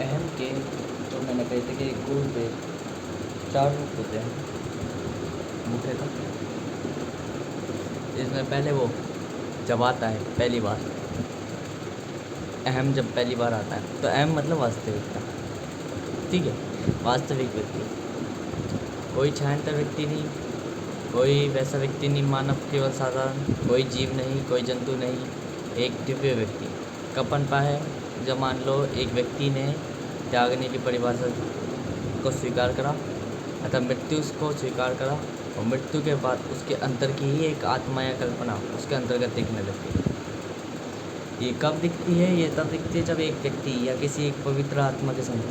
अहम के तो मैंने कहे थे कि गुरु के 4 रूप होते हैं मुख्य का। इसमें पहले वो जब आता है पहली बार, अहम जब पहली बार आता है तो अहम मतलब वास्तविकता, ठीक है, वास्तविक व्यक्ति, कोई छायांतर व्यक्ति नहीं, कोई वैसा व्यक्ति नहीं, मानव केवल साधारण, कोई जीव नहीं, कोई जंतु नहीं, एक दिव्य व्यक्ति। कब पनपा है? जब मान लो एक व्यक्ति ने त्यागने की परिभाषा को स्वीकार करा अतः मृत्यु को स्वीकार करा, और मृत्यु के बाद उसके अंतर की ही एक आत्मा या कल्पना उसके अंतर्गत दिखने लगती है। ये कब दिखती है? ये तब दिखती है जब एक व्यक्ति या किसी एक पवित्र आत्मा के संग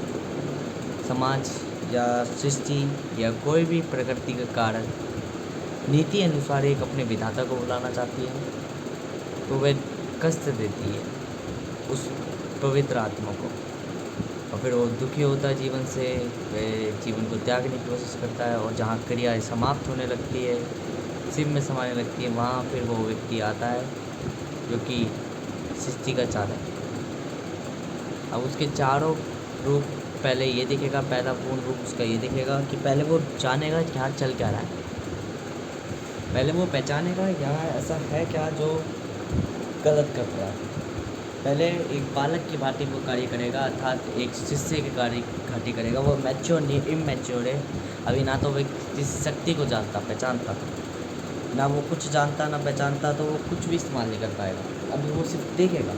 समाज या सृष्टि या कोई भी प्रकृति का कारण नीति अनुसार एक अपने विधाता को बुलाना चाहती है, तो वह कष्ट देती है उस पवित्र आत्मा को, और फिर वो दुखी होता है जीवन से, वह जीवन को त्यागने की कोशिश करता है, और जहाँ क्रियाएँ समाप्त होने लगती है, शिव में समाने लगती है, वहाँ फिर वो व्यक्ति आता है जो कि सृष्टि का चालक है। अब उसके चारों रूप पहले ये दिखेगा, पहला पूर्ण रूप उसका ये दिखेगा कि पहले वो जानेगा कि यहाँ चल क्या रहा है, पहले वो पहचानेगा यहाँ ऐसा है क्या जो गलत कर रहा है। पहले एक बालक की भांति वो कार्य करेगा, अर्थात एक शिष्य के कार्य करेगा। वो मैच्योर नहीं, इमैच्योर है अभी, ना तो वो किसी शक्ति को जानता पहचानता, ना वो कुछ जानता ना पहचानता, तो वो कुछ भी इस्तेमाल नहीं कर पाएगा। अभी वो सिर्फ देखेगा,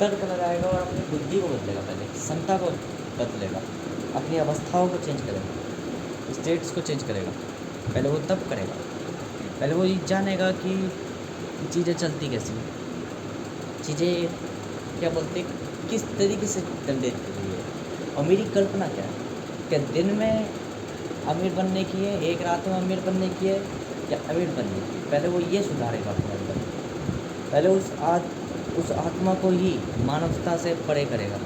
तर्क लगाएगा और अपनी बुद्धि को बदलेगा, पहले क्षमता को बदलेगा, अपनी अवस्थाओं को चेंज करेगा, स्टेट्स को चेंज करेगा। पहले वो तब करेगा, पहले वो ये जानेगा कि चीज़ें चलती कैसी हैं, चीज़ें क्या बोलते किस तरीके से दंडित की हुई है, और मेरी कल्पना क्या है, क्या दिन में अमीर बनने की है, एक रात में अमीर बनने की है, या अमीर बनने की है। पहले वो ये सुधारेगा अपने अंदर, पहले उस आत्मा को ही मानवता से परे करेगा,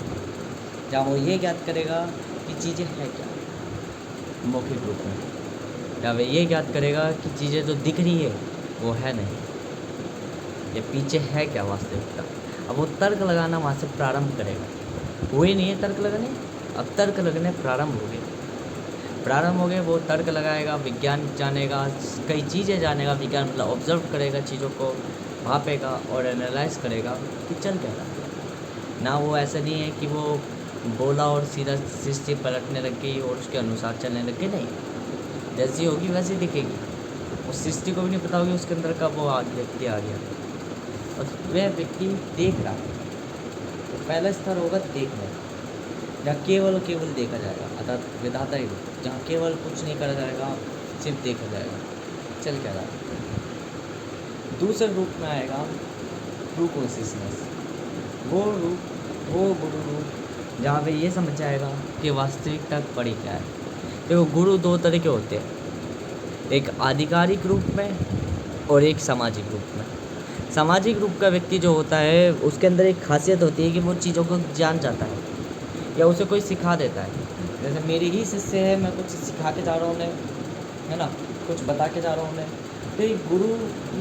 जहाँ वो ये ज्ञात करेगा कि चीज़ें हैं क्या मौखिक रूप में, या वह ये ज्ञात करेगा कि चीज़ें जो दिख रही है वो है नहीं, ये पीछे है क्या वास्तविकता। अब वो तर्क लगाना वहाँ से प्रारंभ करेगा। हुए नहीं है तर्क लगाने, अब तर्क लगने प्रारंभ हो गए। वो तर्क लगाएगा, विज्ञान जानेगा, कई चीज़ें जानेगा, विज्ञान मतलब ऑब्जर्व करेगा, चीज़ों को भापेगा और एनालाइज करेगा कि चल क्या रहा है। ना वो ऐसा नहीं है कि वो बोला और सीधा सृष्टि पलटने लग गई और उसके अनुसार चलने लग गई, नहीं, जैसी होगी वैसी दिखेगी। उस सृष्टि को भी नहीं पता होगी उसके अंदर कब वो व्यक्ति आ गया, और वह व्यक्ति देख रहा है। तो पहला स्तर होगा देखना, जहाँ केवल देखा जाएगा, अर्थात विधाता ही रूप, जहाँ केवल कुछ नहीं करा जाएगा, सिर्फ देखा जाएगा चल क्या रहा है। दूसरे रूप में आएगा ट्रू कॉन्शियसनेस, वो गुरु रूप, जहाँ पे ये समझ जाएगा कि वास्तविकता बड़ी क्या है। देखो गुरु 2 तरह के होते हैं, एक आधिकारिक रूप में और एक सामाजिक रूप में। सामाजिक रूप का व्यक्ति जो होता है उसके अंदर एक खासियत होती है कि वो चीज़ों को जान जाता है या उसे कोई सिखा देता है। जैसे मेरी ही शिष्य है, मैं कुछ सिखा के जा रहा हूँ उन्हें, है ना, कुछ बता के जा रहा हूँ उन्हें। तो ये गुरु,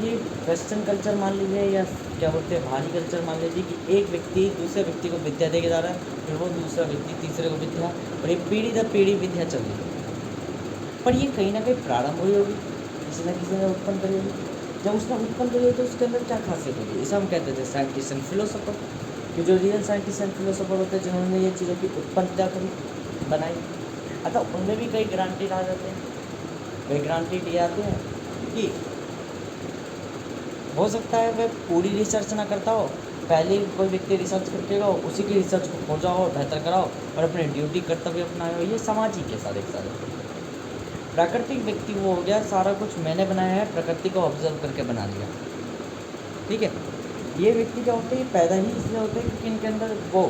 ये वेस्टर्न कल्चर मान लीजिए या क्या बोलते हैं भारी कल्चर मान लीजिए, कि एक व्यक्ति दूसरे व्यक्ति को विद्या दे के जा रहा है, फिर वो दूसरा व्यक्ति तीसरे को विद्या, और ये पीढ़ी दर पीढ़ी विद्या चल रही है। पर ये कहीं ना कहीं प्रारंभ हुई होगी, किसी न किसी ने उत्पन्न करी होगी। जब उसने उत्पन्न करी तो उसके अंदर क्या खासियत होगी, इसे हम कहते थे साइंटिस्ट एंड फिलोसोफर, कि जो रियल साइंटिस्ट एंड फिलोसोफर होते हैं जिन्होंने ये चीज़ों की उत्पन्नता करी, बनाई, अतः उनमें भी कई ग्रांटेड आ जाते हैं, कई ग्रांटेड ये आते हैं कि हो सकता है वह पूरी रिसर्च ना करता हो, पहले कोई व्यक्ति रिसर्च करके गो, उसी की रिसर्च को पहुँचाओ, बेहतर कराओ और अपनी ड्यूटी कर्तव्य अपनाओ। ये सामाजिक के साथ एक साथ। प्राकृतिक व्यक्ति वो हो गया, सारा कुछ मैंने बनाया है, प्रकृति को ऑब्जर्व करके बना लिया, ठीक है। ये व्यक्ति क्या होते हैं, पैदा ही इसलिए होते हैं क्योंकि इनके अंदर वो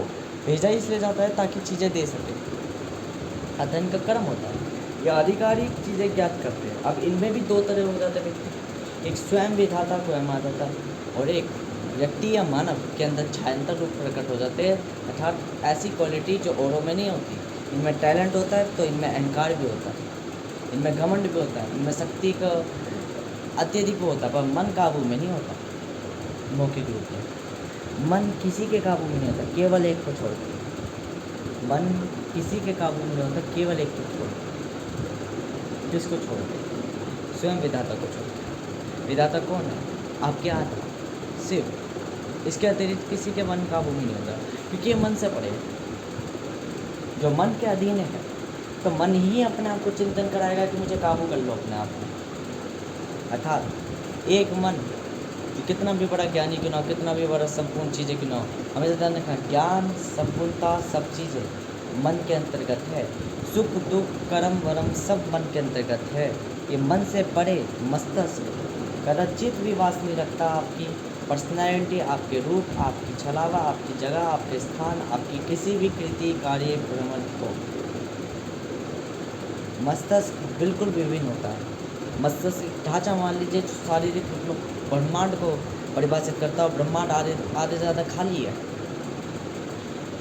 भेजा ही इसलिए जाता है ताकि चीज़ें दे सके, अतः इनका कर्म होता है। ये आधिकारिक चीज़ें ज्ञात करते हैं। अब इनमें भी 2 तरह हो जाते हैं व्यक्ति, एक स्वयं विधाता स्वयं आधाता, और एक व्यक्ति या मानव के अंदर छायांतर रूप प्रकट हो जाते हैं, अर्थात ऐसी क्वालिटी जो औरों में नहीं होती। इनमें टैलेंट होता है तो इनमें अहंकार भी होता है, इनमें घमंड भी होता है, इनमें शक्ति का अत्यधिक होता है, पर मन काबू में नहीं होता। मौखिक रूप में मन किसी के काबू में नहीं होता, केवल एक को छोड़ के। मन किसी के काबू में नहीं होता, केवल एक को छोड़। किसको छोड़? स्वयं विधाता को छोड़। विधाता कौन है? आपके आत्मा, शिव। इसके अतिरिक्त किसी के मन काबू में नहीं होता, क्योंकि ये मन से परे है। जो मन के अधीन है, तो मन ही अपने आप को चिंतन कराएगा कि मुझे काबू कर लो अपने आप में। अर्थात एक मन जो कितना भी बड़ा ज्ञानी क्यों ना हो, कितना भी बड़ा संपूर्ण चीज़ें क्यों ना हो, हमें ध्यान रखना, ज्ञान, संपूर्णता, सब चीज़ें मन के अंतर्गत है। सुख दुख कर्म वरम सब मन के अंतर्गत है। ये मन से परे मस्तिष्क कदाचित भी वास नहीं रखता आपकी पर्सनैलिटी, आपके रूप, आपकी छलावा, आपकी जगह, आपके स्थान, आपकी किसी भी कृति कार्य भ्रमण को। मस्तिष्क बिल्कुल विभिन्न होता है। मस्तिष्क ढांचा मान लीजिए शारीरिक ब्रह्मांड को परिभाषित करता है, ब्रह्मांड आधे ज़्यादा खाली है।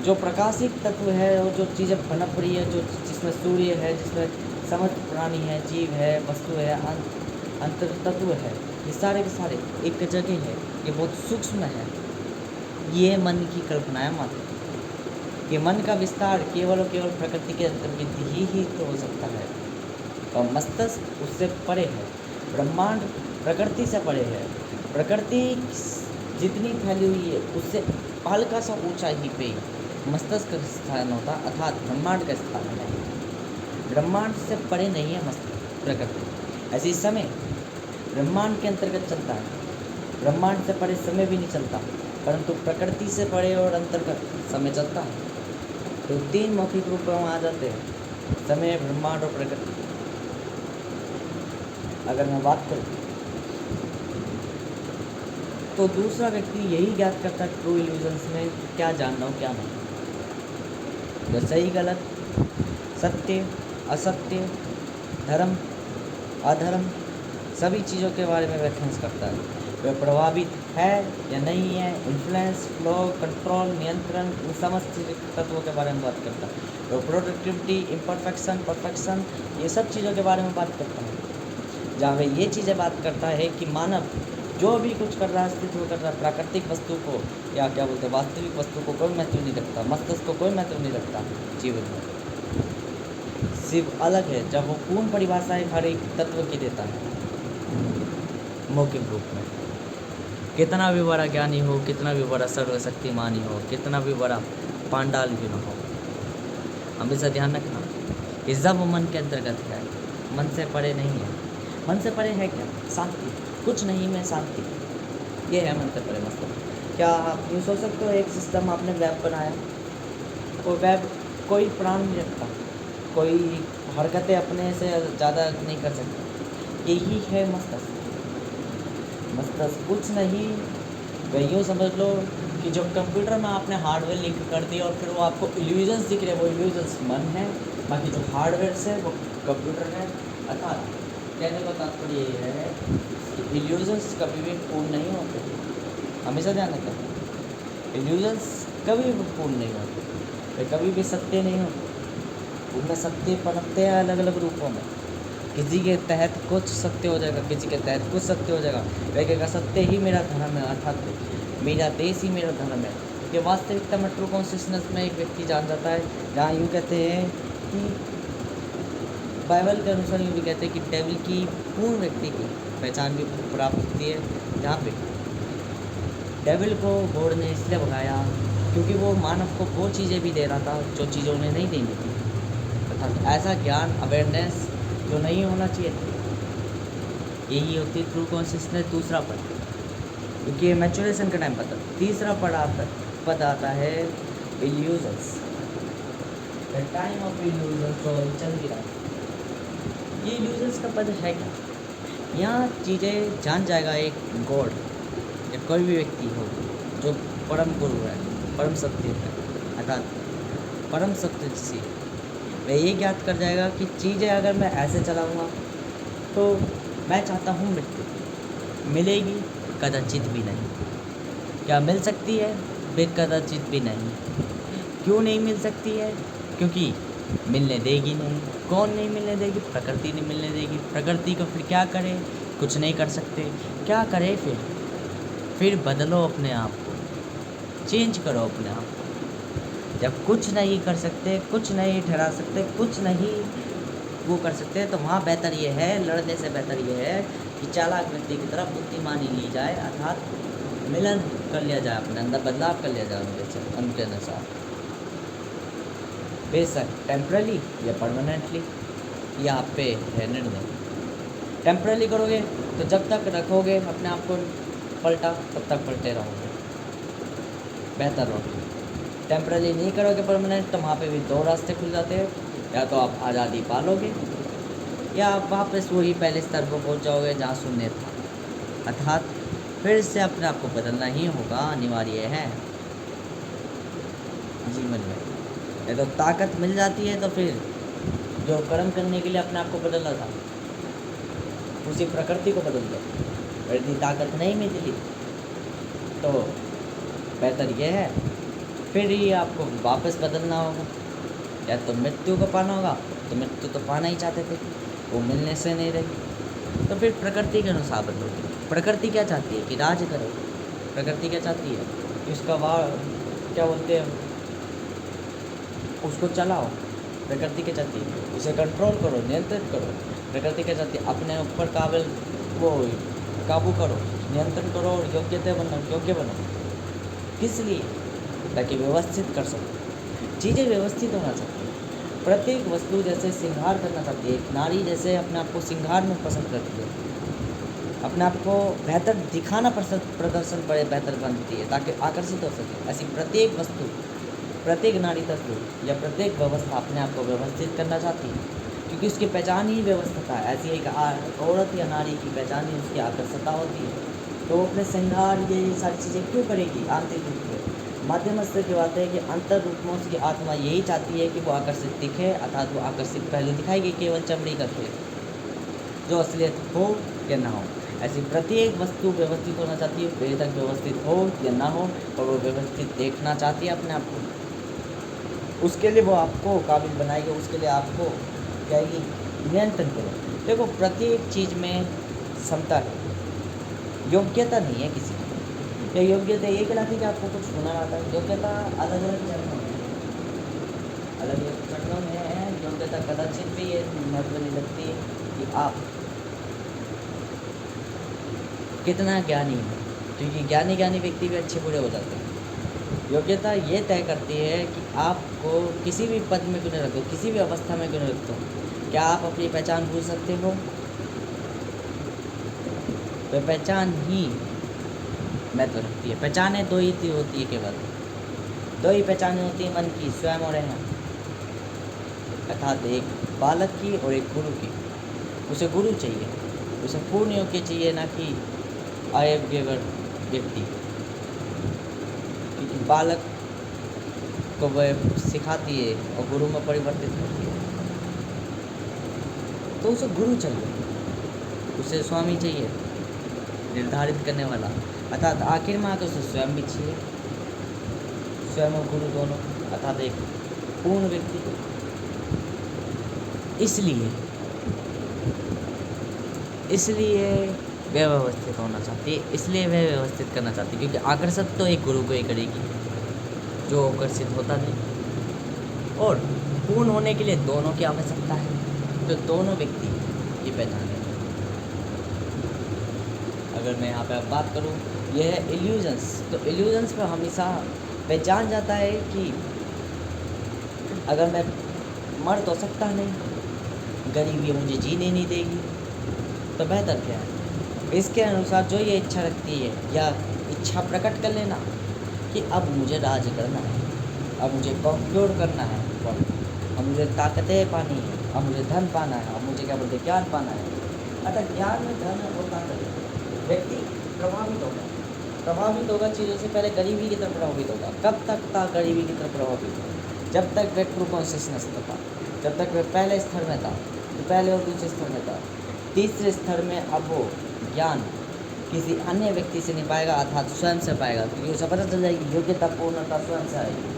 जो प्रकाशिक तत्व है और जो चीज़ें पनप रही है, जो जिसमें सूर्य है, जिसमें समस्त प्राणी है, जीव है, वस्तु है, अंतर तत्व है, ये सारे के सारे एक जगह है। ये बहुत सूक्ष्म है। ये मन की कल्पना है मात्र। ये मन का विस्तार केवल और केवल प्रकृति के अंतर्गत ही तो हो सकता है, और मस्तिष्क उससे परे है। ब्रह्मांड प्रकृति से परे है। प्रकृति जितनी फैली हुई है उससे हल्का सा ऊंचाई पे मस्तिष्क का स्थान होता, अर्थात ब्रह्मांड का स्थान है। ब्रह्मांड से परे नहीं है मस्तिष्क, प्रकृति। ऐसे समय ब्रह्मांड के अंतर्गत चलता है, ब्रह्मांड से परे समय भी नहीं चलता, परंतु प्रकृति से परे और अंतर्गत समय चलता है। तो तीन मौखिक रूप में आ जाते हैं, समय, ब्रह्मांड और प्रकृति। अगर मैं बात करूँ तो दूसरा व्यक्ति यही ज्ञात करता है ट्रू इल्यूजन्स में क्या जानना हो क्या नहीं। जो सही गलत, सत्य असत्य, धर्म अधर्म, सभी चीज़ों के बारे में रेफरेंस करता है। वह प्रभावित है या नहीं है, इन्फ्लुएंस, फ्लो, कंट्रोल, नियंत्रण, इन समस्त तत्वों के बारे में बात करता है। वह प्रोडक्टिविटी, इम्परफेक्शन, परफेक्शन, ये सब चीज़ों के बारे में बात करता है। जहाँ वह ये चीज़ें बात करता है कि मानव जो भी कुछ कर रहा है, अस्तित्व कर रहा है, प्राकृतिक वस्तु को या क्या बोलते हैं वास्तविक वस्तु को कोई महत्व नहीं रखता, मस्तिष्क को कोई महत्व नहीं रखता जीवन में। सिर्फ अलग है जब वो पूर्ण परिभाषाएं हर एक तत्व की देता है मौखिक रूप में। कितना भी बड़ा ज्ञानी हो, कितना भी बड़ा सर्वशक्तिमानी हो, कितना भी बड़ा पांडाल भी न हो, हमेशा ध्यान रखना कि जब वो मन के अंतर्गत है, मन से परे नहीं है। मन से परे है क्या? शांति, कुछ नहीं में शांति, ये है मन से परे मतलब। क्या आप यूँ सोच सकते हो एक सिस्टम आपने वेब बनाया, वो वेब कोई प्राण नहीं रखता, कोई हरकतें अपने से ज़्यादा नहीं कर सकता। यही है मस्तिष्क। मस्तिष्क कुछ नहीं, वह यूँ समझ लो कि जो कंप्यूटर में आपने हार्डवेयर लिंक कर दिया और फिर वो आपको इल्यूजन्स दिख रहे हैं, वो इल्यूजन्स मन है, बाकी जो हार्डवेयर से वो कंप्यूटर है। अर्थात कहने का तात्पर्य ये है कि इल्यूजन्स कभी भी पूर्ण नहीं होते, हमेशा ध्यान रखना। इल्यूजन्स कभी भी पूर्ण नहीं होते, वे कभी भी सत्य नहीं होते। उनमें सत्य पनपते हैं अलग अलग रूपों में। किसी के तहत कुछ सत्य हो जाएगा, किसी के तहत कुछ सत्य हो जाएगा। वह कहेगा सत्य ही मेरा धर्म है, अर्थात मेरा देश ही मेरा धर्म है। कि वास्तविकता में ट्रू कॉन्शियसनेस में एक व्यक्ति जान जाता है, जहाँ यूँ कहते हैं कि बाइबल के अनुसार यूँ भी कहते हैं कि डेविल की पूर्ण व्यक्ति की पहचान भी प्राप्त होती है, जहाँ पे डेविल को गॉड ने इसलिए भगाया क्योंकि वो मानव को वो चीज़ें भी दे रहा था जो चीज़ें उन्हें नहीं देनी थी, अर्थात ऐसा ज्ञान, अवेयरनेस जो नहीं होना चाहिए था। यही होती है ट्रू कॉन्शियसनेस। दूसरा पद, क्योंकि मैचुरेशन का टाइम पता। तीसरा पद आता है illusions, the time of illusions, जो चल भी रहा है। ये इल्यूजन्स का पद है क्या? यहाँ चीज़ें जान जाएगा एक गॉड या कोई भी व्यक्ति हो जो परम गुरु है, परम सत्य है, अर्थात परम सत्य जिसे वह ये ज्ञात कर जाएगा कि चीज़ें अगर मैं ऐसे चलाऊँगा तो मैं चाहता हूँ मृत्यु मिलेगी, कदाचित भी नहीं। क्या मिल सकती है? बेकदाचित भी नहीं। क्यों नहीं मिल सकती है? क्योंकि मिलने देगी नहीं। कौन नहीं मिलने देगी? प्रकृति नहीं मिलने देगी। प्रकृति को फिर क्या करे? कुछ नहीं कर सकते। क्या करे फिर बदलो अपने आप को, चेंज करो अपने आप को। जब कुछ नहीं कर सकते, कुछ नहीं ठहरा सकते, कुछ नहीं वो कर सकते, तो वहाँ बेहतर ये है, लड़ने से बेहतर ये है कि चालाक व्यक्ति की तरफ बुद्धिमानी ली जाए, अर्थात मिलन कर लिया जाए, अपने अंदर बदलाव कर लिया जाए उनके अनुसार, बेशक टेम्परली या परमानेंटली, या आप पे है निर्णय। टेम्परली करोगे तो जब तक रखोगे अपने आप को पलटा, तब तक पलटे रहोगे, बेहतर रहोगे। टेम्परली नहीं करोगे परमानेंट, तो वहाँ पे भी दो रास्ते खुल जाते हैं, या तो आप आज़ादी पालोगे या आप वापस वही पहले स्तर पर पहुँच जाओगे जहाँ शून्य था, अर्थात फिर से अपने आप को बदलना ही होगा, अनिवार्य है जीवन में। ये तो ताकत मिल जाती है तो फिर जो कर्म करने के लिए अपने आप को बदलना था उसी प्रकृति को बदल दो। यदि ताकत नहीं मिली तो बेहतर यह है फिर ही आपको वापस बदलना होगा, या तो मृत्यु को पाना होगा, तो मृत्यु तो पाना ही चाहते थे, वो मिलने से नहीं रही, तो फिर प्रकृति के अनुसार बदलोगे। प्रकृति क्या चाहती है कि राज करो, प्रकृति क्या चाहती है कि उसका क्या बोलते हैं, उसको चलाओ। प्रकृति क्या चाहती है उसे कंट्रोल करो, नियंत्रित करो। प्रकृति क्या चाहती है अपने ऊपर काबू करो, नियंत्रण करो और योग्य बनो। किस लिए? ताकि व्यवस्थित कर सको, चीज़ें व्यवस्थित होना चाहती है। प्रत्येक वस्तु जैसे श्रृंगार करना चाहती है, एक नारी जैसे अपने आप को श्रृंगार में पसंद करती है, अपने आप को बेहतर दिखाना प्रदर्शन बड़े बेहतर बनती है ताकि आकर्षित हो सके। ऐसी प्रत्येक वस्तु, प्रत्येक नारी तत्व या प्रत्येक व्यवस्था अपने आप को व्यवस्थित करना चाहती है, क्योंकि उसकी पहचान ही व्यवस्था है। ऐसी एक औरत या नारी की पहचान ही उसकी आकर्षता होती है, तो वो अपने श्रृंगार ये सारी चीज़ें क्यों करेगी? आंतरिक रूप से माध्यमस्थ की बात है कि अंतर रूप में उसकी आत्मा यही चाहती है कि वो आकर्षित दिखे, अर्थात वो आकर्षित पहलू दिखाएगी, केवल चमड़ी का खेल, जो असलियत हो या ना हो। ऐसी प्रत्येक वस्तु व्यवस्थित होना चाहती है, बेहद व्यवस्थित हो या ना हो, और वो व्यवस्थित देखना चाहती है अपने आप को। उसके लिए वो आपको काबिल बनाएगी, उसके लिए आपको कहेगी नियंत्रण करो। देखो प्रत्येक चीज़ में क्षमता है, योग्यता नहीं है किसी की। या योग्यता ये कहलाती कि आपको कुछ हुनर आता है। योग्यता अलग अलग चरणों में, अलग अलग चरणों में है। योग्यता कदाचित भी ये महत्व नहीं लगती है कि आप कितना ज्ञानी है, क्योंकि ज्ञानी व्यक्ति भी अच्छे बुरे हो जाते हैं। योग्यता ये तय करती है कि आपको किसी भी पद में क्यों नहीं रख दो, किसी भी अवस्था में क्यों नहीं रख दो, क्या आप अपनी पहचान भूल सकते हो? तो पहचान ही महत्व रखती है। पहचानें दो ही होती है, केवल दो ही पहचानें होती है, मन की, स्वयं और रहना, अर्थात एक बालक की और एक गुरु की। उसे गुरु चाहिए, उसे पूर्ण योग्य चाहिए, ना कि अयोग्य व्यक्ति, क्योंकि बालक को वह सिखाती है और गुरु में परिवर्तित करती है। तो उसे गुरु चाहिए, उसे स्वामी चाहिए, निर्धारित करने वाला, अर्थात आखिर में आकर उसे स्वयं भी चाहिए, स्वयं और गुरु दोनों, अर्थात एक पूर्ण व्यक्ति। इसलिए वह व्यवस्थित होना चाहती है, इसलिए वह व्यवस्थित करना चाहती है, क्योंकि आकर्षित तो एक गुरु को ही करेगी जो आकर्षित होता नहीं। और पूर्ण होने के लिए दोनों की आवश्यकता है, तो दोनों व्यक्ति की पहचान है। अगर मैं यहाँ पे अब बात करूँ, यह है इल्यूजन्स। तो इल्यूजन्स पर हमेशा पहचान जाता है कि अगर मैं मर तो सकता नहीं, गरीबी मुझे जीने नहीं देगी, तो बेहतर क्या है? इसके अनुसार जो ये इच्छा रखती है, या इच्छा प्रकट कर लेना कि अब मुझे राज करना है, अब मुझे कॉन्क्योर करना है, अब मुझे ताकतें पानी है, अब मुझे धन पाना है, अब मुझे क्या बोलते ज्ञान पाना है। अतः ज्ञान में धन और ताकत, व्यक्ति प्रभावित होगा चीज़ों से पहले गरीबी की तरफ प्रभावित होगा। कब तक था गरीबी की तरफ प्रभावित? जब तक वह ट्रू कॉन्शियसनेस था, जब तक वह पहले स्तर में था, तो पहले और दूसरे स्तर में था। तीसरे स्तर में अब वो ज्ञान किसी अन्य व्यक्ति से नहीं पाएगा, अर्थात स्वयं से पाएगा, क्योंकि उसे पता चल जाएगी योग्यता पूर्णता स्वयं से आएगी।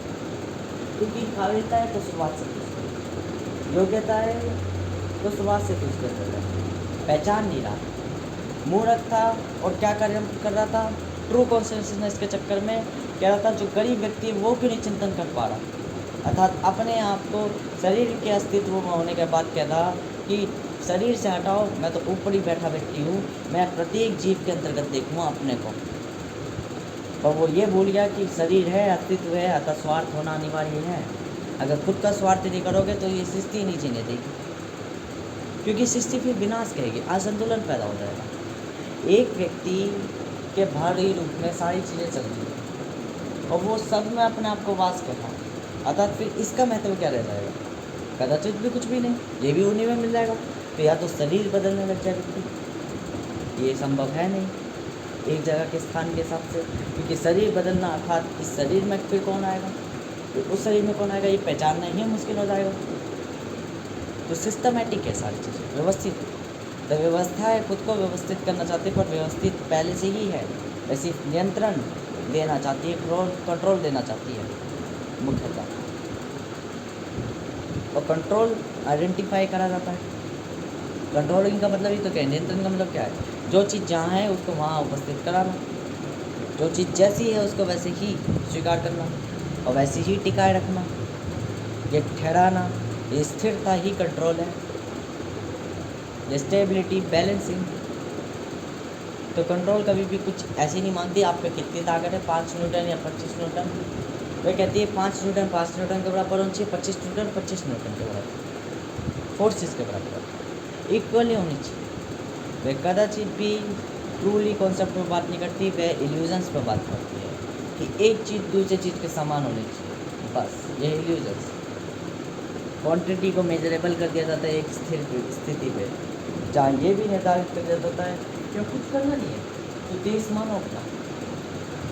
क्योंकि काबिलियत है तो शुरुआत से कुछ, योग्यता है तो शुरुआत से कुछ कर रहा है, पहचान नहीं रहा, मूर्ख था और क्या कर रहा था? ट्रू कॉन्शियसनेस के चक्कर में कह रहा था जो गरीब व्यक्ति है वो क्यों नहीं चिंतन कर पा रहा, अर्थात अपने आप को शरीर के अस्तित्व में होने के बाद कहता कि शरीर से हटाओ, मैं तो ऊपर ही बैठा व्यक्ति हूँ, मैं प्रत्येक जीव के अंतर्गत देखूँगा अपने को। और वो ये भूल गया कि शरीर है, अस्तित्व है, अतः स्वार्थ होना अनिवार्य है। अगर खुद का स्वार्थ नहीं करोगे तो ये सृष्टि नहीं जीने देगी, क्योंकि सृष्टि फिर विनाश करेगी, असंतुलन पैदा हो जाएगा। एक व्यक्ति के भारी रूप में सारी चीज़ें चल रही हैं और वो सब में अपने आप को वास कर रहा है, अर्थात फिर इसका महत्व क्या रह जाएगा? कदाचित भी कुछ भी नहीं, ये भी उन्हीं में मिल जाएगा। तो या तो शरीर बदलने लग जाए व्यक्ति, ये संभव है नहीं एक जगह के स्थान के हिसाब से, क्योंकि शरीर बदलना अर्थात इस शरीर में फिर कौन आएगा, तो उस शरीर में कौन आएगा, ये पहचानना ही मुश्किल हो जाएगा। तो सिस्टमेटिक है सारी चीज़ें, व्यवस्थित। तो व्यवस्था है, खुद को व्यवस्थित करना चाहती है, पर व्यवस्थित पहले से ही है, वैसे नियंत्रण देना चाहती है, कंट्रोल देना चाहती है मुख्यतः। और कंट्रोल आइडेंटिफाई करा जाता है। कंट्रोलिंग का मतलब ही तो क्या है, नियंत्रण का मतलब क्या है? जो चीज़ जहाँ है उसको वहाँ उपस्थित कराना, जो चीज़ जैसी है उसको वैसे ही स्वीकार करना और वैसे ही टिकाए रखना, ये ठहराना, ये स्थिरता ही कंट्रोल है, ये स्टेबिलिटी, बैलेंसिंग। तो कंट्रोल कभी भी कुछ ऐसी नहीं मांगती आप पे कितनी ताकत है, 5 न्यूटन या 25 न्यूटन। वह कहती है 5 न्यूटन 5 न्यूटन के बराबर होनी चाहिए, 25 न्यूटन 25 न्यूटन के बराबर, फोर्सेस के बराबर इक्वली होनी चाहिए। वह कदाचित भी ट्रूली कॉन्सेप्ट पर बात नहीं करती, वह इल्यूजन्स पर बात करती है कि एक चीज़ दूसरी चीज़ के समान होनी चाहिए, बस ये इल्यूजन्स। क्वांटिटी को मेजरेबल कर दिया जाता है एक स्थिर स्थिति पे, जहाँ ये भी निर्धारित कर दिया जाता है कि कुछ करना नहीं है तो देश मानो अपना,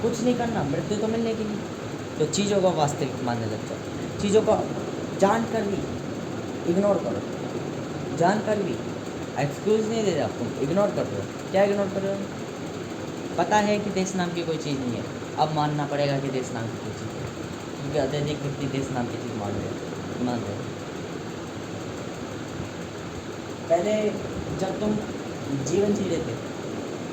कुछ नहीं करना, मृत्यु तो मिलने की नहीं। तो चीज़ों को वास्तविक मानने लगता है, चीज़ों को जानकर भी इग्नोर करो, जानकर भी एक्सक्यूज़ नहीं दे रहे आप, तुम इग्नोर कर रहे हो। क्या इग्नोर कर रहे हो? पता है कि देश नाम की कोई चीज़ नहीं है, अब मानना पड़ेगा कि देश नाम की कोई चीज़ है, क्योंकि अत्यधिक व्यक्ति देश नाम की चीज़ मान रहे। पहले जब तुम जीवन जी रहे थे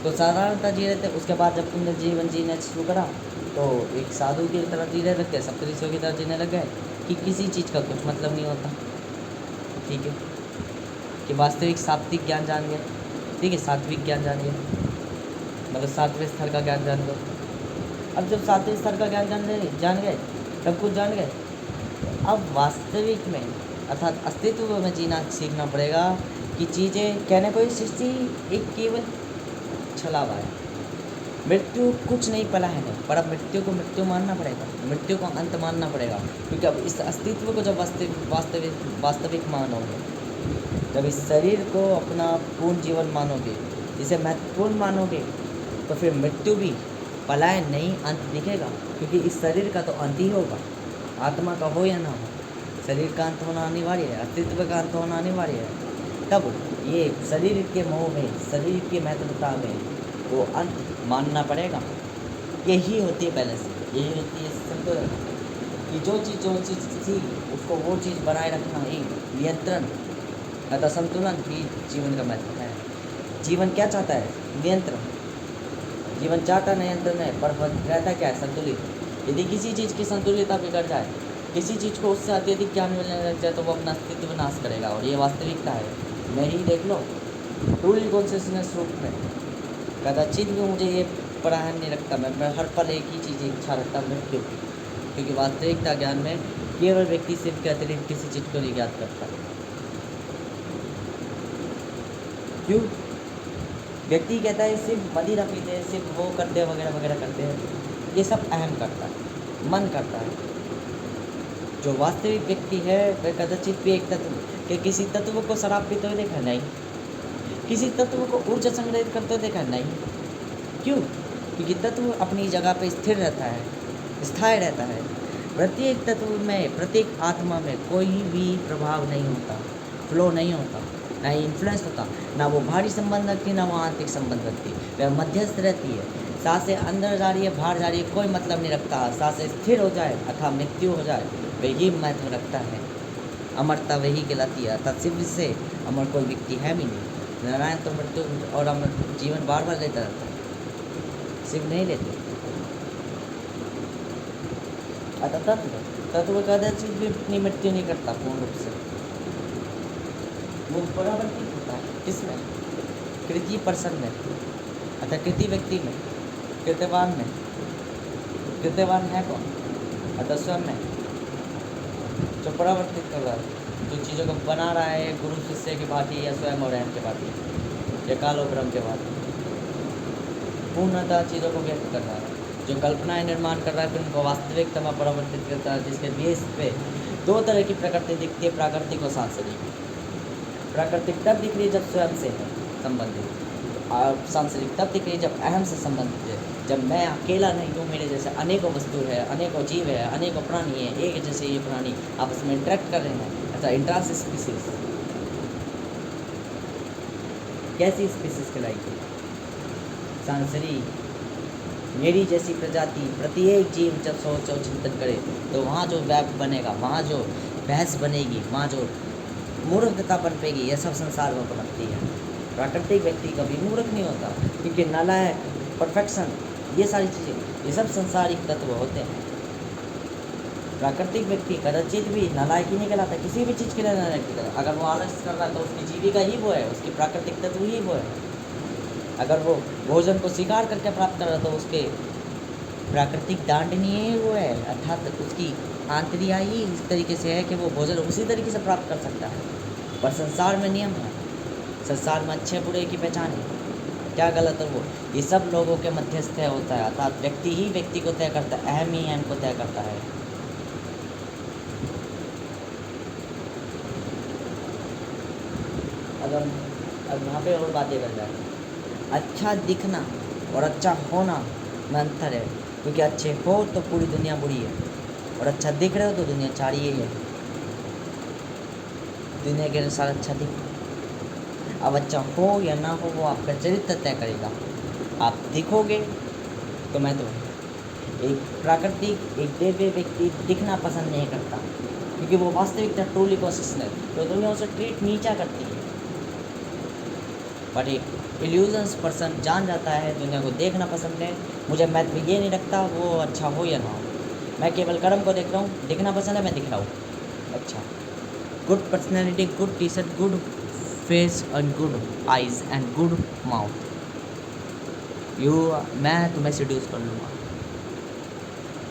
तो साधारणता जी रहे थे, उसके बाद जब तुमने जीवन जीना शुरू करा तो एक साधु की तरह जीने लग गए, सप्तऋषियों की तरह जीने लग गए कि किसी चीज़ का कुछ मतलब नहीं होता। ठीक है, कि वास्तविक सात्विक ज्ञान जान गए, ठीक है, सात्विक ज्ञान जान गए, मतलब सातवें स्तर का ज्ञान जान गए। अब जब सातवें स्तर का ज्ञान जान गए, सब कुछ जान गए, अब वास्तविक में अर्थात अस्तित्व में जीना सीखना पड़ेगा कि चीज़ें कहने को सृष्टि एक केवल छलावा है, मृत्यु कुछ नहीं पला है नहीं, पर अब मृत्यु को मृत्यु मानना पड़ेगा, मृत्यु को अंत मानना पड़ेगा, क्योंकि अब इस अस्तित्व को जब वास्तविक मानोगे, जब इस शरीर को अपना पूर्ण जीवन मानोगे, इसे महत्वपूर्ण मानोगे, तो फिर मृत्यु भी पलायन नहीं, अंत दिखेगा, क्योंकि इस शरीर का तो अंत ही होगा, आत्मा का हो या ना हो, शरीर का अंत होना अनिवार्य है, अस्तित्व का अंत होना अनिवार्य है। तब ये शरीर के मोह में, शरीर की महत्वता में वो अंत मानना पड़ेगा। यही होती है बैलेंस, यही होती है संतुलन, कि जो चीज़ थी उसको वो चीज़ बनाए रखना ही नियंत्रण, अतः संतुलन ही जीवन का महत्व है। जीवन क्या चाहता है? नियंत्रण। जीवन चाहता नियंत्रण है, पर रहता क्या है? संतुलित। यदि किसी चीज़ की संतुलितता बिगड़ जाए, किसी चीज़ को उससे अत्यधिक ज्ञान मिलने लग जाए, तो वो अपना अस्तित्व नाश करेगा, और ये वास्तविकता है। मैं ही देख लो, ट्रूली कॉन्शियसनेस रूप में कदाचित भी मुझे ये पराहन नहीं रखता, मैं हर पल एक ही चीज़ इच्छा रखता, मृत्यु की, क्योंकि वास्तविकता ज्ञान में केवल व्यक्ति सिर्फ के अतिरिक्त किसी चीज़ को नहीं ज्ञात करता। क्यों? व्यक्ति कहता है सिर्फ मदिरा पीते हैं, सिर्फ वो करते हैं, वगैरह वगैरह करते हैं, ये सब अहम करता है, मन करता है। जो वास्तविक व्यक्ति है वह कदाचित भी एक तत्व के किसी तत्व को शराब पीते हुए देखा नहीं, किसी तत्व को ऊर्जा संग्रहित करते हुए देखा नहीं। क्यों? क्योंकि तत्व अपनी जगह पे स्थिर रहता है, स्थायी रहता है। प्रत्येक तत्व में, प्रत्येक आत्मा में कोई भी प्रभाव नहीं होता, फ्लो नहीं होता, ना ही इन्फ्लुएंस होता, ना वो भारी संबंध रखती, ना वो आंतरिक संबंध रखती, वह मध्यस्थ रहती है। सांसें अंदर जा रही है, बाहर जा रही है, कोई मतलब नहीं रखता। सांसें स्थिर हो जाए अथवा मृत्यु हो जाए, वही महत्व रखता है। अमरता वही कहलाती है, अर्थात शिव से अमर कोई व्यक्ति है भी नहीं। नारायण तो मृत्यु और अमर जीवन बार बार लेता रहता है, शिव नहीं लेते। अतः तत्व तत्व कदाचित भी अपनी मृत्यु नहीं करता पूर्ण रूप से, वो परावर्तित होता है। किसमें? कृति पर्सन में, अतः कृति व्यक्ति में, कृत्यवान में। कृत्यवान है कौन? अतः स्वयं में, जो परावर्तित कर रहा है, जो चीज़ों को बना रहा है, गुरु शिष्य के भांति या स्वयं और अहम के भांति या काल और ब्रह्म के भांति पूर्णतः चीज़ों को व्यक्त कर रहा है, जो कल्पनाएं निर्माण कर रहा है, फिर उनको वास्तविकता में परावर्तित करता है, जिसके बेस पे दो तरह की प्रकृति दिखती है, प्राकृतिक और सांसारिक। प्राकृतिक तब दिख रही है जब स्वयं से है संबंधित, और सांसारिक तब दिख रही है जब अहम से संबंधित है, जब मैं अकेला नहीं हूँ, मेरे जैसे अनेकों वस्तु है, अनेकों जीव है, अनेकों प्राणी है, एक जैसे ये प्राणी आपस में इंटरेक्ट कर रहे हैं। अच्छा, इंट्रास स्पीसीज कैसी स्पीसीज कहलाएगी? सांसारिक। मेरी जैसी प्रजाति प्रत्येक जीव जब सोच और चिंतन करे तो वहाँ जो वेब बनेगा, वहाँ जो बहस बनेगी, वहाँ जो मूर्खता पनपेगी, यह सब संसार में पनपती है। प्राकृतिक व्यक्ति कभी मूर्ख नहीं होता, क्योंकि नालायक, परफेक्शन, ये सारी चीज़ें, ये सब संसारिक तत्व होते हैं। प्राकृतिक व्यक्ति कदाचित भी नालायक ही नहीं कहलाता, किसी भी चीज़ के लिए नालायक नहीं कहलाता। अगर वो आलस कर रहा है तो उसकी जीविका ही वो है, उसकी प्राकृतिक तत्व ही वो है। अगर वो भोजन को शिकार करके प्राप्त कर रहा है तो उसके प्राकृतिक दांडनीय वो है, अर्थात उसकी आंतरिया ही इस तरीके से है कि वो भोजन उसी तरीके से प्राप्त कर सकता है। पर संसार में नियम है, संसार में अच्छे बुरे की पहचान है, क्या गलत है वो, ये सब लोगों के मध्यस्थ होता है। अर्थात व्यक्ति ही व्यक्ति को तय करता है, अहम ही अहम को तय करता है। अब यहाँ पे और बातें कर जाए, अच्छा दिखना और अच्छा होना में अंतर है, क्योंकि अच्छे हो तो पूरी दुनिया बुरी है, और अच्छा दिख रहे हो तो दुनिया चारी ही है। दुनिया के अनुसार अच्छा दिखो। अब अच्छा हो या ना हो वो आपका चरित्र तय करेगा। आप दिखोगे तो मैं तो एक प्राकृतिक, एक दिव्य व्यक्ति दिखना पसंद नहीं करता, क्योंकि वो वास्तविकता ट्रूली कॉन्शियसनेस तो दुनिया उसे ट्रीट नीचा करती है। बट एक इल्यूजन्स पर्सन जान जाता है दुनिया को देखना पसंद है, मुझे महत्व ये नहीं रखता वो अच्छा हो या ना हो, मैं केवल कर्म को देख रहा हूँ, दिखना पसंद है, मैं दिख रहा हूँ। अच्छा, good personality, good T shirt, good face and good eyes and good mouth, मैं तुम्हें सीड्यूस कर लूँगा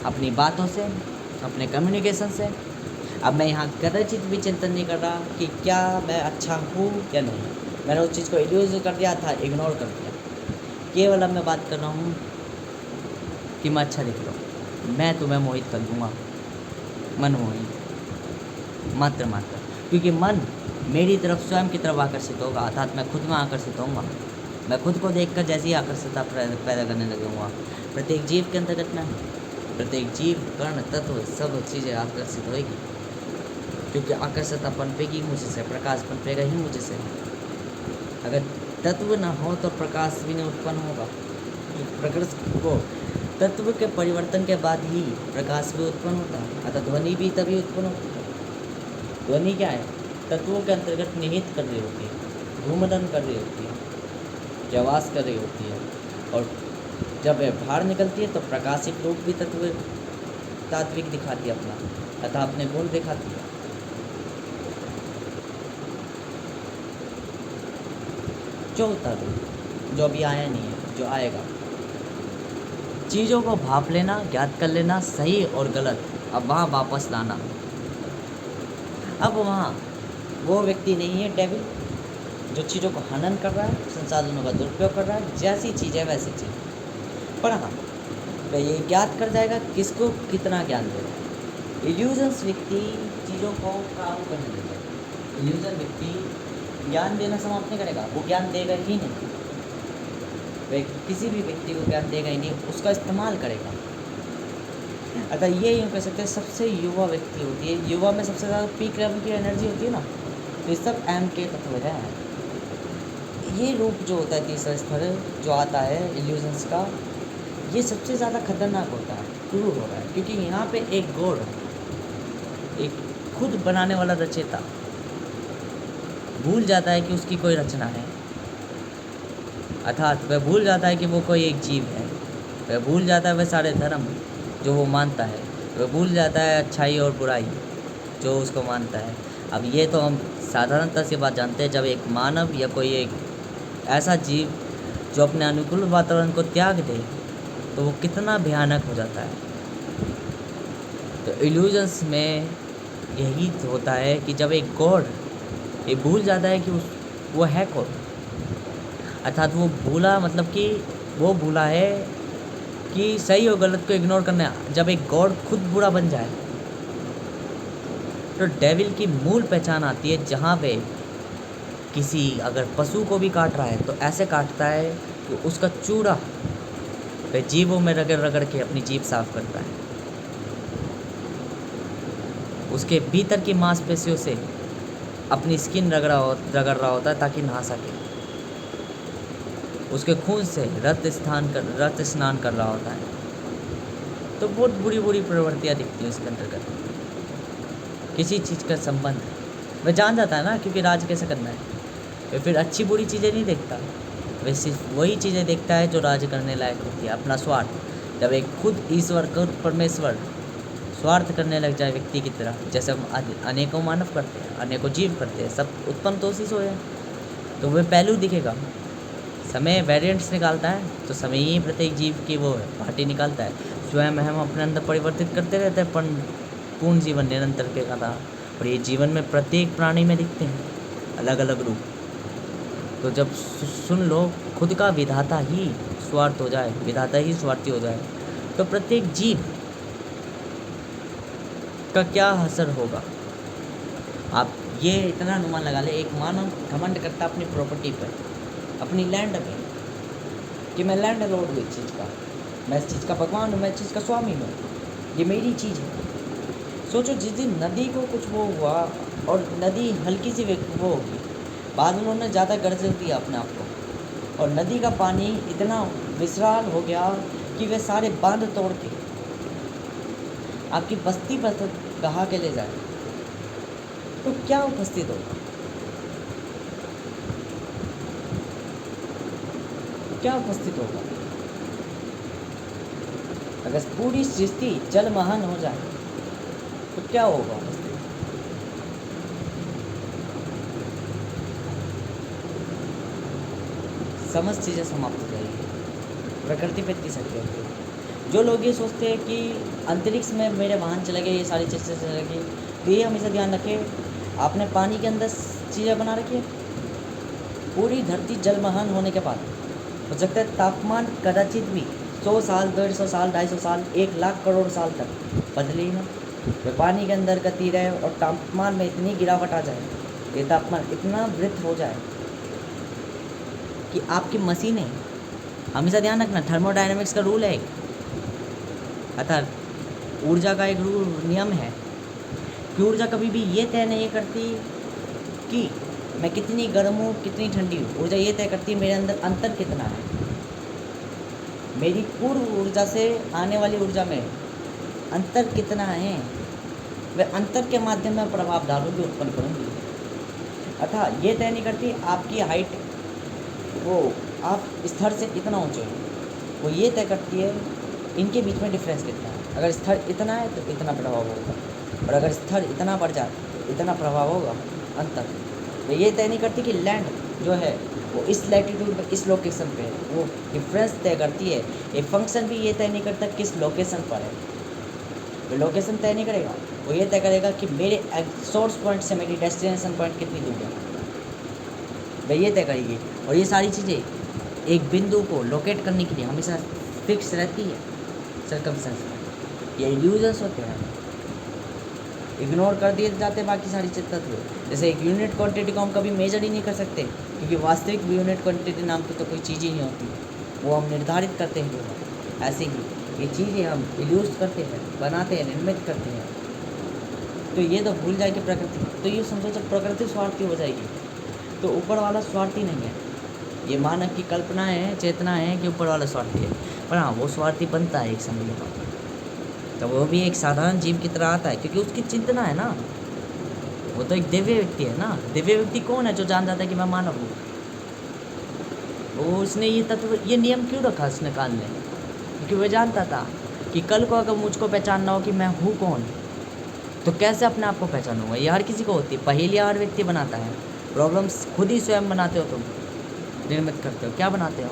अपनी बातों से, अपने कम्युनिकेशन से। अब मैं यहाँ कदाचित भी चिंतन नहीं कर रहा कि क्या मैं अच्छा हूँ या नहीं, मैंने उस चीज़ को इल्यूज कर दिया था, इग्नोर कर दिया। केवल अब मैं बात कर रहा हूँ कि मैं अच्छा दिख रहा हूँ, मैं तुम्हें मोहित कर दूँगा, मन मोहित मात्र, क्योंकि मन मेरी तरफ स्वयं की तरफ आकर्षित होगा, अर्थात मैं खुद में आकर्षित होऊंगा। मैं खुद को देखकर जैसे ही आकर्षितता पैदा करने लगूँगा। प्रत्येक जीव के अंतर्गत में प्रत्येक जीव, कर्ण, तत्व, सब चीज़ें आकर्षित होगी, क्योंकि आकर्षितता पनपेगी मुझे से, प्रकाश पनपेगा ही मुझे से। अगर तत्व न हो तो प्रकाश भी नहीं उत्पन्न होगा। प्रकाश को तत्व के परिवर्तन के बाद ही प्रकाश भी उत्पन्न होता है, अतः ध्वनि भी तभी उत्पन्न होती है। ध्वनि क्या है? तत्वों के अंतर्गत निहित कर रही होती है, घूमदन कर रही होती है, जवास कर रही होती है, और जब वह बाहर निकलती है तो प्रकाशिक रूप भी तात्विक दिखाती है अपना, अतः अपने गुण दिखाती है। जो तत्व जो अभी आया नहीं है, जो आएगा, चीज़ों को भाप लेना, ज्ञात कर लेना, सही और गलत, अब वहाँ वापस लाना। अब वहाँ वो व्यक्ति नहीं है डेविल जो चीज़ों को हनन कर रहा है, संसाधनों का दुरुपयोग कर रहा है, जैसी चीज़ है वैसी चीज़। पर हाँ, वह ये ज्ञात कर जाएगा किसको कितना ज्ञान दे रहा है। इल्यूजन्स व्यक्ति चीज़ों को काबू करने देगा। इल्यूजन व्यक्ति ज्ञान देना समाप्त नहीं करेगा, वो ज्ञान देगा ही नहीं, वह किसी भी व्यक्ति को ज्ञान देगा ही नहीं, उसका इस्तेमाल करेगा। अतः ये यूँ कह सकते हैं सबसे युवा व्यक्ति होती है, युवा में सबसे ज़्यादा पीक लेवल की एनर्जी होती है ना, तो ये सब एम के तत्व है। ये रूप जो होता है तीसरा स्तर जो आता है इल्यूजन्स का, ये सबसे ज़्यादा खतरनाक होता है, शुरू हो रहा है, क्योंकि यहाँ पे एक गॉड, एक खुद बनाने वाला रचयिता भूल जाता है कि उसकी कोई रचना है, अर्थात वह भूल जाता है कि वो कोई एक जीव है, वह भूल जाता है वह सारे धर्म जो वो मानता है, वो भूल जाता है अच्छाई और बुराई जो उसको मानता है। अब ये तो हम साधारणतः से बात जानते हैं, जब एक मानव या कोई एक ऐसा जीव जो अपने अनुकूल वातावरण को त्याग दे तो वो कितना भयानक हो जाता है। तो इल्यूजन्स में यही होता है कि जब एक गॉड ये भूल जाता है कि वो है कौन, अर्थात वो भूला मतलब कि वो भूला है कि सही और गलत को इग्नोर करना। जब एक गॉड खुद बुरा बन जाए तो डेविल की मूल पहचान आती है, जहाँ पे किसी अगर पशु को भी काट रहा है तो ऐसे काटता है कि उसका चूड़ा वह जीभों में रगड़ रगड़ के अपनी जीभ साफ करता है, उसके भीतर की मांसपेशियों से अपनी स्किन रगड़ रहा होता है ताकि नहा सके, उसके खून से रक्त स्नान कर रहा होता है। तो बहुत बुरी बुरी प्रवृत्तियाँ दिखती हैं उसके अंतर्गत। किसी चीज़ का संबंध वह जान जाता है ना, क्योंकि राज कैसे करना है, वह फिर अच्छी बुरी चीज़ें नहीं देखता, वह सिर्फ वही चीज़ें देखता है जो राज करने लायक होती है। अपना स्वार्थ, जब एक खुद ईश्वर खुद परमेश्वर स्वार्थ करने लग जाए व्यक्ति की तरह, जैसे हम अनेकों मानव करते हैं, अनेकों जीव करते हैं, सब उत्पन्न तो उसी से हुए हैं, तो वह पहलू दिखेगा। समय वेरिएंट्स निकालता है तो समय ही प्रत्येक जीव की वो पार्टी निकालता है। स्वयं हम अपने अंदर परिवर्तित करते रहते हैं, पर पूर्ण जीवन निरंतर के कथा, और ये जीवन में प्रत्येक प्राणी में दिखते हैं अलग अलग रूप। तो जब सुन लो खुद का विधाता ही स्वार्थ हो जाए, विधाता ही स्वार्थी हो जाए, तो प्रत्येक जीव का क्या असर होगा। आप ये इतना अनुमान लगा ले, एक मानव घमंड करता अपनी प्रॉपर्टी पर, अपनी लैंड में, कि मैं लैंड लॉर्ड हूँ इस चीज़ का, मैं इस चीज़ का भगवान हूँ, मैं इस चीज़ का स्वामी हूँ, ये मेरी चीज़ है। सोचो जिस दिन नदी को कुछ वो हुआ और नदी हल्की सी वो होगी, बाद में उन्होंने ज़्यादा गर्ज दिया अपने आप को, और नदी का पानी इतना विशाल हो गया कि वे सारे बांध तोड़ के आपकी बस्ती पर बहा के ले जाए, तो क्या उपस्थित होगा, क्या उपस्थित होगा। अगर पूरी सृष्टि जलमहन हो जाए तो क्या होगा उपस्थित। समस्त चीज़ें समाप्त हो जाएगी, प्रकृति पे इतनी शक्ति होती है। जो लोग ये सोचते हैं कि अंतरिक्ष में मेरे वाहन चले गए, ये सारी चीज़ें चलेगी, तो ये हमेशा ध्यान रखें, आपने पानी के अंदर चीज़ें बना रखी है। पूरी धरती जलमहन होने के बाद हो सकता है तापमान कदाचित भी 100 साल, 150 साल, 250 साल, 1 लाख करोड़ साल तक बदले ही ना, वे पानी के अंदर गति रहे और तापमान में इतनी गिरावट आ जाए, ये तापमान इतना वृद्ध हो जाए कि आपकी मशीनें, हमेशा ध्यान रखना थर्मोडायनेमिक्स का रूल है, अर्थात ऊर्जा का एक नियम है कि ऊर्जा कभी भी ये तय नहीं करती कि मैं कितनी गर्म हूँ कितनी ठंडी हूँ। ऊर्जा ये तय करती है मेरे अंदर अंतर कितना है, मेरी पूर्व ऊर्जा से आने वाली ऊर्जा में अंतर कितना है, वह अंतर के माध्यम में प्रभाव डालूंगी, उत्पन्न करूँगी। अर्थात ये तय नहीं करती आपकी हाइट, वो आप स्तर से इतना ऊंचे हो, वो ये तय करती है इनके बीच में डिफरेंस कितना है। अगर स्तर इतना है तो इतना प्रभाव होगा, और अगर स्तर इतना बढ़ जाए तो इतना प्रभाव होगा अंतर। तो ये तय नहीं करती कि लैंड जो है वो इस लैटिट्यूड में इस लोकेशन पे है, वो डिफरेंस तय करती है। ये फंक्शन भी ये तय नहीं करता किस लोकेशन पर है, वो लोकेशन तय नहीं करेगा, वो ये तय करेगा कि मेरे सोर्स पॉइंट से मेरी डेस्टिनेशन पॉइंट कितनी दूर है, वह ये तय करेगी। और ये सारी चीज़ें एक बिंदु को लोकेट करने के लिए हमेशा फिक्स रहती है सर्कमस्टेंस में। ये इल्यूजन्स होते हैं, इग्नोर कर दिए जाते बाकी सारी तत्व। जैसे एक यूनिट क्वांटिटी को हम कभी मेजर ही नहीं कर सकते, क्योंकि वास्तविक यूनिट क्वांटिटी नाम की तो कोई चीज़ ही नहीं होती, वो हम निर्धारित करते हैं। ऐसे ही ये चीज़ें हम इल्यूज करते हैं, बनाते हैं, निर्मित करते हैं। तो ये तो भूल जाएगी प्रकृति, तो ये समझो जब प्रकृति स्वार्थी हो जाएगी तो ऊपर वाला स्वार्थी नहीं है। ये मानव की कल्पना है, चेतना है कि ऊपर वाला स्वार्थी है, पर हाँ वो स्वार्थी बनता है एक समय के बाद, तो वो भी एक साधारण जीव की तरह आता है, क्योंकि उसकी चिंतना है ना, वो तो एक दिव्य व्यक्ति है ना। दिव्य व्यक्ति कौन है? जो जान जाता है कि मैं मानव हूँ। वो उसने ये तत्व, ये नियम क्यों रखा उसने काल में? क्योंकि वह जानता था कि कल को अगर मुझको पहचानना हो कि मैं हूँ कौन, तो कैसे अपने आप को पहचानूंगा। ये हर किसी को होती है, पहेलियाँ हर व्यक्ति बनाता है, प्रॉब्लम्स खुद ही स्वयं बनाते हो तुम, निर्मित करते हो। क्या बनाते हो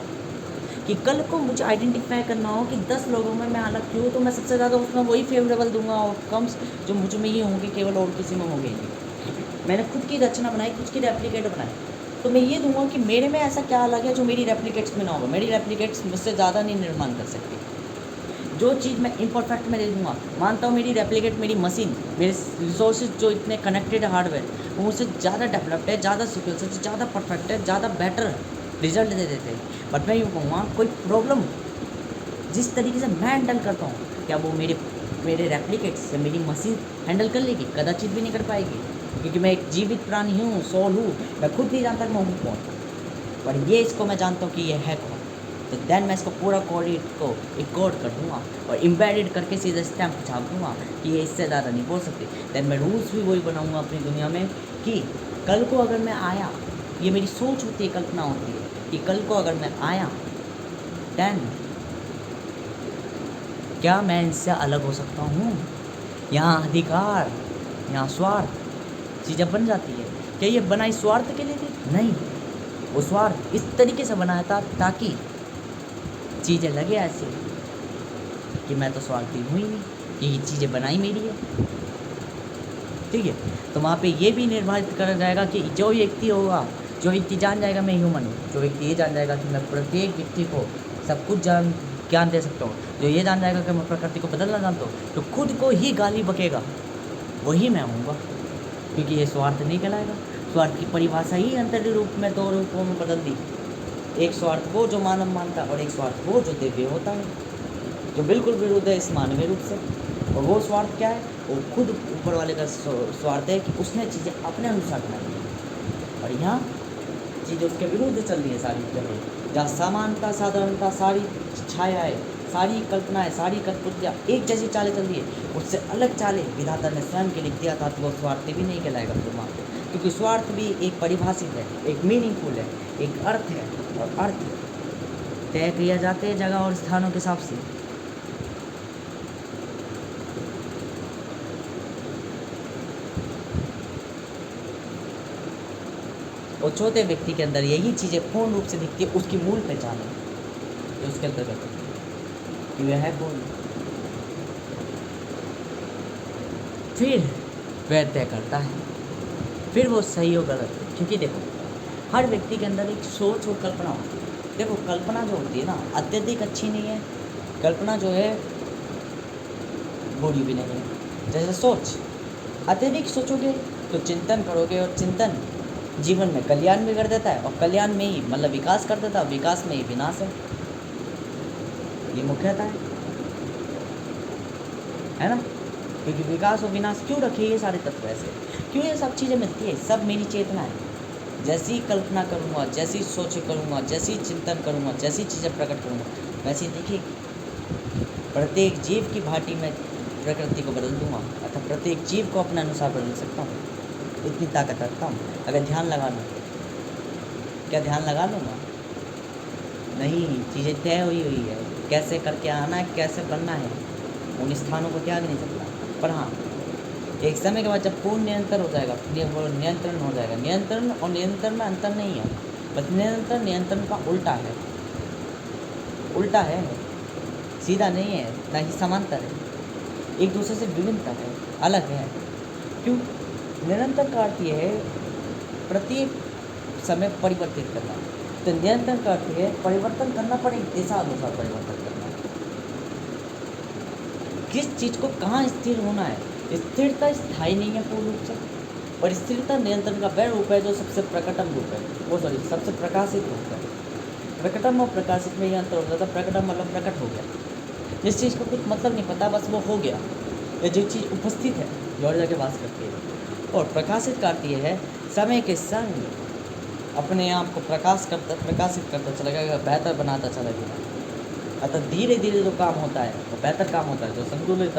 कि कल को मुझे आइडेंटिफाई करना हो कि 10 लोगों में मैं अलग क्यों, तो मैं सबसे ज़्यादा उसमें वही फेवरेबल दूंगा आउटकम्स जो मुझ में ही होंगे, केवल और किसी में होंगे नहीं। मैंने खुद की रचना बनाई, खुद की रेप्लिकेट बनाई, तो मैं ये दूंगा कि मेरे में ऐसा क्या अलग है जो मेरी रेप्लिकेट्स में ना होगा। मेरी रेप्लिकेट्स मुझसे ज़्यादा नहीं निर्माण कर सकती। जो चीज़ मैं इम्परफेक्ट में दे दूँगा, मानता हूँ मेरी रेप्लिकेट, मेरी मशीन, मेरे रिसोर्सेज जो इतने कनेक्टेड हार्डवेयर, वो मुझसे ज़्यादा डेवलप्ड है, ज़्यादा सिक्योर से ज़्यादा परफेक्ट है, ज़्यादा बेटर रिजल्ट दे देते हैं। बट मैं यूँ कहूँगा, कोई प्रॉब्लम जिस तरीके से मैं हैंडल करता हूँ, क्या वो मेरे मेरे रेप्लिकेट्स या मेरी मशीन हैंडल कर लेगी? कदाचित भी नहीं कर पाएगी, क्योंकि मैं एक जीवित प्राणी हूँ, सोल हूँ। मैं खुद नहीं जानता कि मैं हूँ कौन, पर ये इसको मैं जानता हूँ कि ये है कौन। तो देन मैं इसको पूरा कोऑर्डिनेट को एक कोड कर दूँगा और एम्बेडेड करके सीधा स्टैम्प छाप दूँगा कि ये इससे ज़्यादा नहीं बोल सकते। देन मैं रूल्स भी वही बनाऊँगा अपनी दुनिया में कि कल को अगर मैं आया, ये मेरी सोच होती है, कल्पना होती है कि कल को अगर मैं आया, देन क्या मैं इनसे अलग हो सकता हूँ? यहाँ अधिकार, यहाँ स्वार्थ चीज़ें बन जाती है। क्या ये बनाई स्वार्थ के लिए थी? नहीं, वो स्वार्थ इस तरीके से बनाया था ताकि चीज़ें लगे ऐसे कि मैं तो स्वार्थी हूँ ही नहीं, ये चीज़ें बनाई मेरी है। ठीक है, तो वहाँ पे ये भी निर्धारित करा जाएगा कि जो व्यक्ति होगा, जो व्यक्ति जान जाएगा मैं ह्यूमन हूँ, जो व्यक्ति ये जान जाएगा कि मैं प्रत्येक व्यक्ति को सब कुछ ज्ञान दे सकता हूँ, जो ये जान जाएगा कि मैं प्रकृति को बदलना जानता हूँ, तो खुद को ही गाली बकेगा, वही मैं हूँगा, क्योंकि ये स्वार्थ नहीं कहलाएगा। स्वार्थ की परिभाषा ही अंतरिक रूप में 2 रूपों में बदल दी। एक स्वार्थ वो जो मानव मानता है और एक स्वार्थ वो जो दिव्य होता है, जो बिल्कुल विरुद्ध है इस मानवीय रूप से। और वो स्वार्थ क्या है? वो खुद ऊपर वाले का स्वार्थ है कि उसने चीज़ें अपने अनुसार बनाई है, और यहाँ चीज़ें उसके विरुद्ध चल रही है सारी जगह। जहाँ समानता, साधारणता, सारी छायाएँ, सारी कल्पनाएँ, सारी कठपुतलियाँ एक जैसी चालें चल रही है, उससे अलग चालें विधाता ने स्वयं के लिख दिया था, तो वो स्वार्थी भी नहीं कहलाएगा फिर वहाँ पे, क्योंकि स्वार्थ भी एक परिभाषित है, एक मीनिंगफुल है, एक अर्थ है, और अर्थ तय किया जाते हैं जगह और स्थानों के हिसाब से। और चौथे व्यक्ति के अंदर यही चीज़ें पूर्ण रूप से दिखती है, उसकी मूल पहचान है जो उसके अंतर्गत है कि वह है कौन। फिर वह तय करता है, फिर वो सही हो गलत है, क्योंकि देखो हर व्यक्ति के अंदर एक सोच और कल्पना होती है। देखो कल्पना जो होती है ना, अत्यधिक अच्छी नहीं है, कल्पना जो है बुरी भी नहीं है। जैसे सोच, अत्यधिक सोचोगे तो चिंतन करोगे, और चिंतन जीवन में कल्याण भी कर देता है, और कल्याण में ही मतलब विकास कर देता है, विकास में ही विनाश है। ये मुख्यता है ना, क्योंकि विकास और विनाश क्यों रखे ये सारे तत्व ऐसे, क्यों ये सब चीज़ें मिलती है, सब मेरी चेतना है। जैसी कल्पना करूँगा, जैसी सोच करूँगा, जैसी चिंतन करूँगा, जैसी चीज़ें प्रकट करूँगा, वैसी दिखेगी। प्रत्येक जीव की भांति में प्रकृति को बदल दूँगा, अतः प्रत्येक जीव को अपने अनुसार बदल सकता हूँ, इतनी ताकत रखता हूँ अगर ध्यान लगा लूँ। क्या ध्यान लगा लूँगा? नहीं, चीज़ें तय हुई है, कैसे करके आना है, कैसे बनना है, उन स्थानों को त्याग नहीं सकता। पर हाँ, एक समय के बाद जब पूर्ण नियंत्रण हो जाएगा, नियंत्रण हो जाएगा। नियंत्रण और नियंत्रण में अंतर नहीं है, बस नियंत्रण नियंत्रण का उल्टा है, उल्टा है, सीधा नहीं है, ना ही समांतर है, एक दूसरे से विभिन्नता है, अलग है। क्यों? निरंतर का अर्थ यह है प्रत्येक समय परिवर्तित करना, तो नियंत्रण का अर्थ है परिवर्तन करना पर एक दिशा अनुसार परिवर्तन करना। किस चीज़ को कहाँ स्थिर होना है, स्थिरता स्थायी नहीं है पूर्ण रूप से, और स्थिरता नियंत्रण का वह रूप है जो सबसे प्रकटम रूप है, वो सबसे प्रकाशित रूप है। प्रकटम और प्रकाशित में यह अंतर हो जाता है। प्रकटम मतलब प्रकट हो गया, जिस चीज़ को कुछ मतलब नहीं पता, बस वो हो गया, या जो चीज़ उपस्थित है, जो और जगह वास करती है। और प्रकाशित का अर्थ यह है समय के संग अपने आप को प्रकाशित करता चला गया, बेहतर बनाता चला गया। अतः धीरे धीरे जो काम होता है वो बेहतर काम होता है, जो संतुलित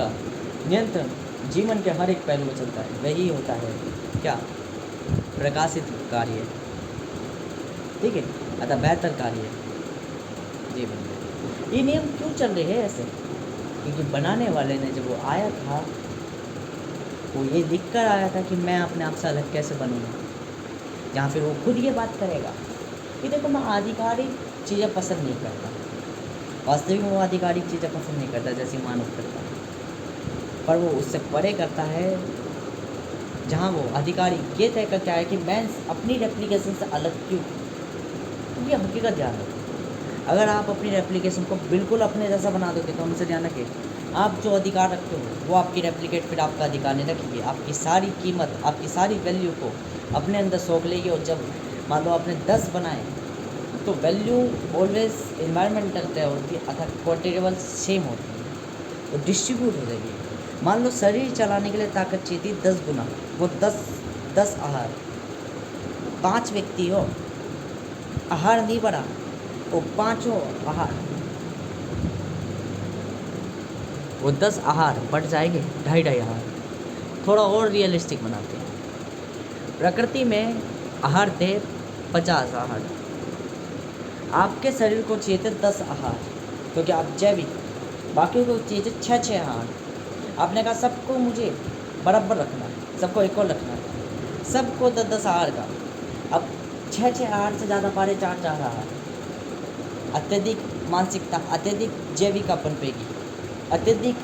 नियंत्रण जीवन के हर एक पहलू में चलता है, वही होता है क्या? प्रकाशित कार्य। ठीक है, अतः बेहतर कार्य जीवन में। ये नियम क्यों चल रहे हैं ऐसे? क्योंकि बनाने वाले ने जब वो आया था वो ये लिख कर आया था कि मैं अपने आप से अलग कैसे बनूँगा, या फिर वो खुद ये बात करेगा कि देखो मैं आधिकारिक चीज़ें पसंद नहीं करता, वास्तविक में वो आधिकारिक चीज़ें पसंद नहीं करता जैसे मानव करता है, पर वो उससे परे करता है जहाँ वो अधिकारी ये तय करके आया कि मैं अपनी रेप्लिकेशन से अलग क्यों। तो ये हकीकत ध्यान रखो, अगर आप अपनी रेप्लिकेशन को बिल्कुल अपने जैसा बना दोगे तो हमसे ध्यान रखिए आप जो अधिकार रखते हो वो आपकी रेप्लिकेट फिर आपका अधिकार नहीं रखेगी, आपकी सारी कीमत आपकी सारी वैल्यू को अपने अंदर सोख लेगी। और जब मान लो आपने 10 बनाए तो वैल्यू ऑलवेज इन्वायरमेंटल तय होती है अर्थात क्वांटिटेबल सेम होती है, वो डिस्ट्रीब्यूट हो जाएगी। मान लो शरीर चलाने के लिए ताकत चाहिए थी 10 गुना, वो 10 आहार, 5 व्यक्ति हो, आहार नहीं बढ़ा वो 5 आहार, वो 10 आहार बढ़ जाएंगे 2.5 आहार। थोड़ा और रियलिस्टिक बनाते हैं, प्रकृति में आहार थे 50 आहार, आपके शरीर को चाहिए थे 10 आहार क्योंकि आप जैविक, बाकी को चाहिए थे 6 आहार। आपने कहा सबको मुझे बराबर रखना है, सबको इक्वल रखना है, सबको 10 आहार का। अब 6 आहार से ज़्यादा पारे 4 आहार, अत्यधिक मानसिकता, अत्यधिक जैविका पनपेगी, अत्यधिक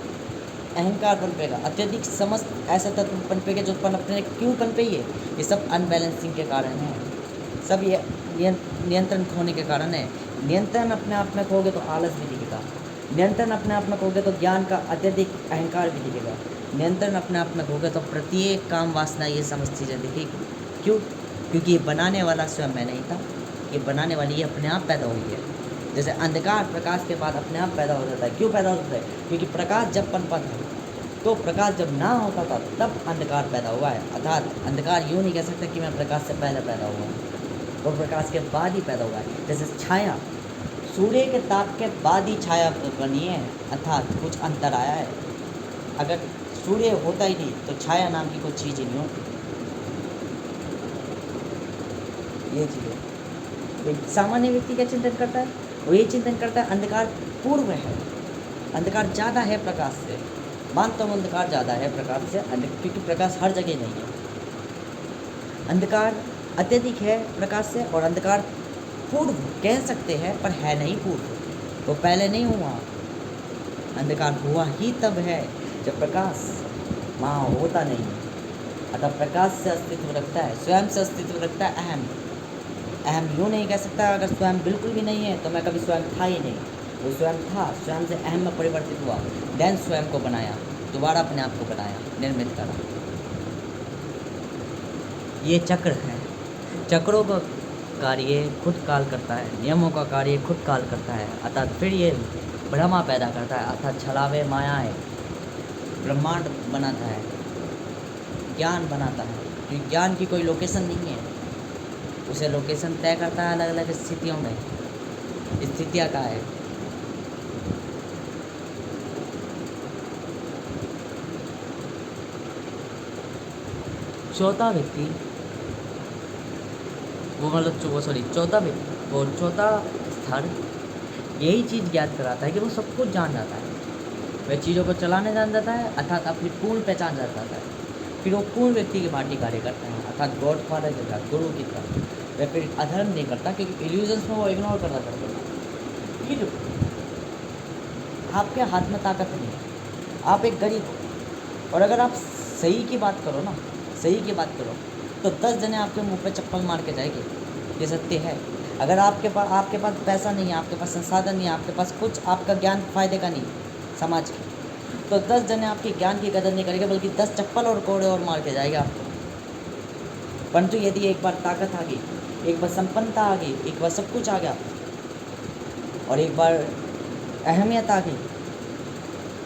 अहंकार पनपेगा, अत्यधिक समस्त ऐसा तत्व पनपेगा जो अपने क्यों पनपे ये सब अनबैलेंसिंग के कारण है, सब ये नियंत्रण खोने के कारण है। नियंत्रण अपने आप में खोगे तो आलस भी दिखेगा, नियंत्रण अपने आप में खोगे तो ज्ञान का अत्यधिक अहंकार भी दिखेगा, नियंत्रण अपने आप में खोगे तो प्रत्येक काम वासना ये समस्त चीज़ें दिखेगी। क्यों? क्योंकि ये बनाने वाला स्वयं मैं नहीं था, ये बनाने वाली ये अपने आप पैदा हुई है। जैसे अंधकार प्रकाश के बाद अपने आप पैदा हो जाता है, क्यों पैदा होता है? क्योंकि प्रकाश जब पनपा था तो प्रकाश जब ना होता था तब अंधकार पैदा हुआ है, अर्थात अंधकार यूँ नहीं कह सकते कि मैं प्रकाश से पहले पैदा हुआ, वो प्रकाश के बाद ही पैदा हुआ है। जैसे छाया, सूर्य के ताप के बाद ही छाया बनी है, अर्थात कुछ अंतर आया है। अगर सूर्य होता ही नहीं तो छाया नाम की कोई चीज़ ही नहीं होती। ये चीज़ है। एक सामान्य व्यक्ति क्या चिंतन करता है? वो ये चिंतन करता है अंधकार पूर्व है, अंधकार ज़्यादा है प्रकाश से, मानता हूँ अंधकार ज़्यादा है प्रकाश से, क्योंकि प्रकाश हर जगह नहीं है। अंधकार अत्यधिक है प्रकाश से और अंधकार पूर्व कह सकते हैं पर है नहीं पूर्व, वो पहले नहीं हुआ। अंधकार हुआ ही तब है जब प्रकाश वहाँ होता नहीं है, अतः प्रकाश से अस्तित्व रखता है, स्वयं से अस्तित्व रखता है। अहम यूँ नहीं कह सकता अगर स्वयं बिल्कुल भी नहीं है तो मैं कभी स्वयं था ही नहीं, वो स्वयं था, स्वयं से अहम में परिवर्तित हुआ, देन स्वयं को बनाया, दोबारा अपने आप को बनाया, निर्मित करा। ये चक्र है, चक्रों का कार्य खुद काल करता है, नियमों का कार्य खुद काल करता है, अर्थात फिर ये भ्रमा पैदा करता है, अर्थात छलावे मायाएं, ब्रह्मांड बनाता है, ज्ञान बनाता है। क्योंकि ज्ञान की कोई लोकेशन नहीं है, उसे लोकेशन तय करता है अलग अलग स्थितियों में, स्थितियाँ का है। चौथा व्यक्ति वो मतलब चौथा व्यक्ति वो चौथा स्तर यही चीज़ ज्ञात कराता है कि वो सब कुछ जान जाता है, वह चीज़ों को चलाने जान जाता है, अर्थात अपनी पूर्ण पहचान जान जाता है। फिर वो पूर्ण व्यक्ति की भांति कार्य करता है, अर्थात गॉड फादर के साथ, गुरु की तरह। वह फिर अधर्म नहीं करता क्योंकि इल्यूजन्स में वो इग्नोर करता करता है। ये आपके हाथ में ताकत नहीं है, आप एक गरीब हो, और अगर आप सही की बात करो ना, सही की बात करो तो 10 जने आपके मुंह पे चप्पल मार के जाएंगे, ये सत्य है। अगर आपके पास पैसा नहीं है, आपके पास संसाधन नहीं है, आपके पास कुछ आपका ज्ञान फायदे का नहीं समाज की, तो 10 जने आपके ज्ञान की कदर नहीं करेंगे, बल्कि 10 चप्पल और कोड़े और मार के जाएगा आपको। परंतु यदि एक बार ताकत आ गई, एक बार संपन्नता आ गई, एक बार सब कुछ आ गया और एक बार अहमियत आ गई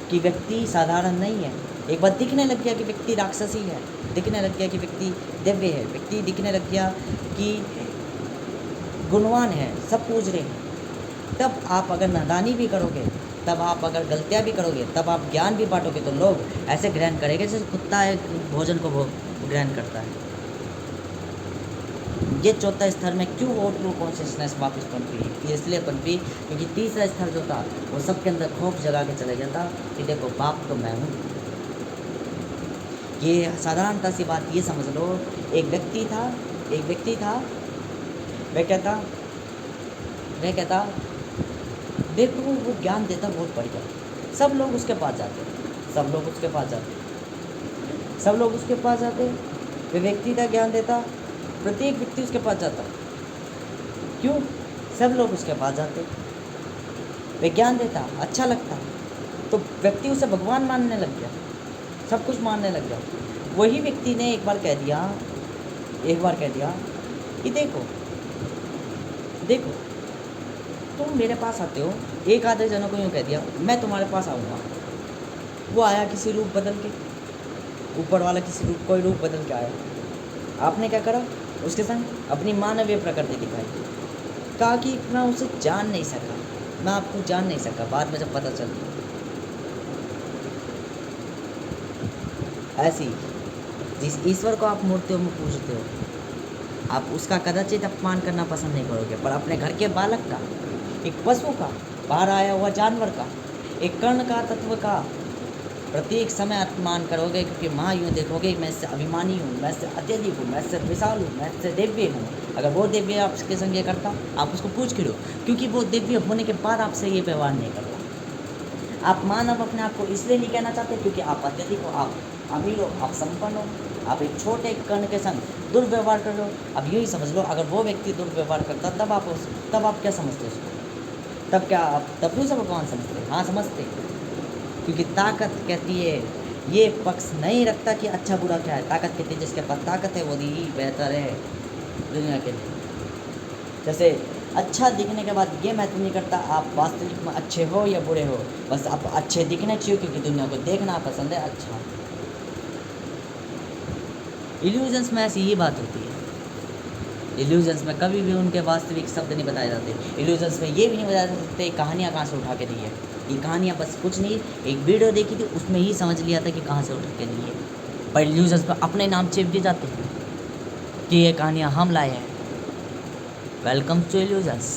कि व्यक्ति साधारण नहीं है, एक बार दिखने लग गया कि व्यक्ति राक्षसी है, दिखने लग गया कि व्यक्ति दिव्य है, व्यक्ति दिखने लग गया कि गुणवान है, सब पूज रहे हैं, तब आप अगर नादानी भी करोगे, तब आप अगर गलतियाँ भी करोगे, तब आप ज्ञान भी बांटोगे तो लोग ऐसे ग्रहण करेंगे जैसे कुत्ता एक भोजन को ग्रहण करता है। ये चौथा स्तर में क्यों वो ट्रू कॉन्शियसनेस वापस पनपी, ये इसलिए पनपी क्योंकि तीसरा स्तर जो था वो सबके अंदर खौफ जगा के चला गया था कि देखो बाप तो मैं हूँ। ये साधारणता सी बात ये समझ लो, एक व्यक्ति था वह कहता देखो वो ज्ञान देता बहुत बढ़िया, सब लोग उसके पास जाते, वे व्यक्ति था ज्ञान देता, प्रत्येक व्यक्ति उसके पास जाता। क्यों? सब लोग उसके पास जाते, वे ज्ञान देता, अच्छा लगता, तो व्यक्ति उसे भगवान मानने लग गया, सब कुछ मानने लग गया। वही व्यक्ति ने एक बार कह दिया कि देखो तुम मेरे पास आते हो, एक आधे जनों को यूँ कह दिया मैं तुम्हारे पास आऊँगा। वो आया किसी रूप बदल के, ऊपर वाला कोई रूप बदल के आया। आपने क्या करा? उसके संग अपनी मानवीय प्रकृति दिखाई, कहा कि मैं उसे जान नहीं सका, मैं आपको जान नहीं सका, बाद में जब पता चल। ऐसी जिस ईश्वर को आप मूर्तियों में पूजते हो, आप उसका कदाचित अपमान करना पसंद नहीं करोगे, पर अपने घर के बालक का, एक पशु का, बाहर आया हुआ जानवर का, एक कर्ण का, तत्व का प्रत्येक समय अपमान करोगे, क्योंकि माँ यूँ देखोगे मैं इससे अभिमानी हूँ, मैं इससे अत्यधिक हूँ, मैं इससे विशाल हूँ, मैं इससे दिव्य हूँ। अगर वो दिव्य आपके संग ये करता, आप उसको पूछ के लो, क्योंकि वो दिव्य होने के बाद आपसे ये व्यवहार नहीं करता। आप मानव अपने आप को इसलिए नहीं कहना चाहते क्योंकि आप अत्यधिक हो, आप अमीर हो, आप संपन्न हो, आप एक छोटे कर्ण के संग दुर्व्यवहार कर रहे हो। अब यूँ ही समझ लो, अगर वो व्यक्ति दुर्व्यवहार करता तब आप क्या समझते उसको? तब भी उसे भगवान समझते? हाँ समझते, क्योंकि ताकत कहती है ये पक्ष नहीं रखता कि अच्छा बुरा क्या है। ताकत कहती है जिसके पास ताकत है वो ही बेहतर है दुनिया के लिए। जैसे अच्छा दिखने के बाद ये महत्व नहीं करता आप वास्तविक में अच्छे हो या बुरे हो, बस आप अच्छे दिखने चाहिए क्योंकि दुनिया को देखना पसंद है अच्छा। इल्यूजन्स में ऐसी ही बात होती है। इल्यूजन्स में कभी भी उनके वास्तविक शब्द नहीं बताए जाते। इल्यूजन्स में ये भी नहीं बताया जा सकते कहानियाँ कहाँ से उठा के दी है। ये कहानियाँ बस कुछ नहीं, एक वीडियो देखी थी उसमें ही समझ लिया था कि कहाँ से उठा के दी है, पर इल्यूजन्स में अपने नाम चिप दिए जाते हैं कि ये कहानियाँ हम लाए हैं। Welcome to illusions.